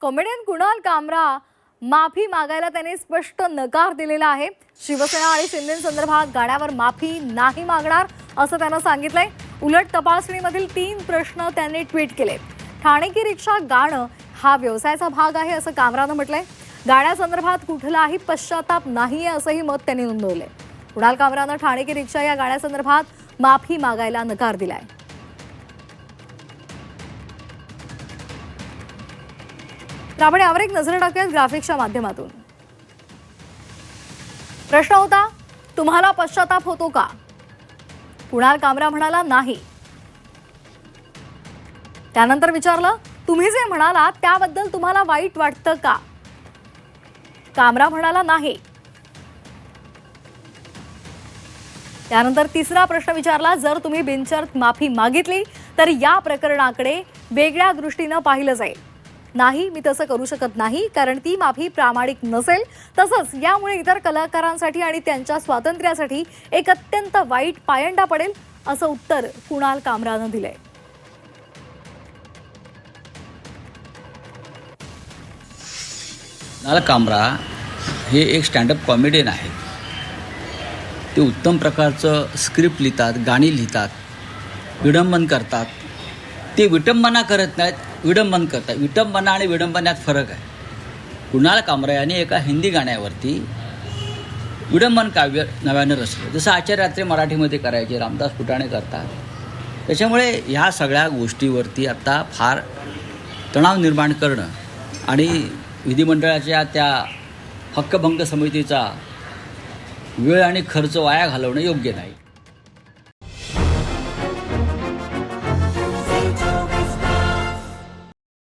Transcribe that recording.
Comedian Kunal कामरा माफी मागायला त्याने स्पष्ट नकार दिलेला आहे। शिवसेना आणि शिंदेंसंदर्भात गाण्यावर माफी नाही मागणार असं त्यानं सांगितलंय। उलट तपासणीमधील 3 प्रश्न त्याने ट्विट केले। ठाणे की रिक्षा गाणं हा व्यवसायाचा भाग आहे असं कामरानं म्हटलंय। गाण्यासंदर्भात कुठलाही पश्चाताप नाहीये असंही मत त्यांनी नोंदवलंय। कुणाल कामरानं ठाणे की रिक्षा या गाण्यासंदर्भात माफी मागायला नकार दिलाय। आपण यावर एक नजर टाकूयात ग्राफिक्सच्या माध्यमातून। प्रश्न होता, तुम्हाला पश्चाताप होतो का? कुणाल कामरा म्हणाला नाही। त्यानंतर विचारलं, तुम्ही जे म्हणालात त्याबद्दल तुम्हाला वाईट वाटतं का? कामरा म्हणाला नाही। त्यानंतर तिसरा प्रश्न विचारला, जर तुम्ही बिनशर्त माफी मागितली तर या प्रकरणाकडे वेगळ्या दृष्टीने पाहिलं जाईल। नाही, मी तसं करू शकत नाही कारण ती माफी प्रामाणिक नसेल, तसंच यामुळे इतर कलाकारांसाठी आणि त्यांच्या स्वातंत्र्यासाठी एक अत्यंत वाईट पायंडा पडेल असं उत्तर कुणाल कामरानं दिलंय। कुणाल कामरा हे एक स्टँडअप कॉमेडियन आहे। ते उत्तम प्रकारचं स्क्रिप्ट लिहितात, गाणी लिहितात, विडंबन करतात। ते विटंबना करत नाहीत, विडंबन करतात। विटंबना आणि विडंबनात फरक आहे। कुणाल कामरा यांनी एका हिंदी गाण्यावरती विडंबन काव्य नव्यानं रचलं, जसं आचार्य रात्री मराठीमध्ये करायचे, रामदास फुटाणे करतात। त्याच्यामुळे ह्या सगळ्या गोष्टीवरती आता फार तणाव निर्माण करणं आणि विधिमंडळाच्या त्या हक्कभंग समितीचा वेळ आणि खर्च वाया घालवणं योग्य नाही।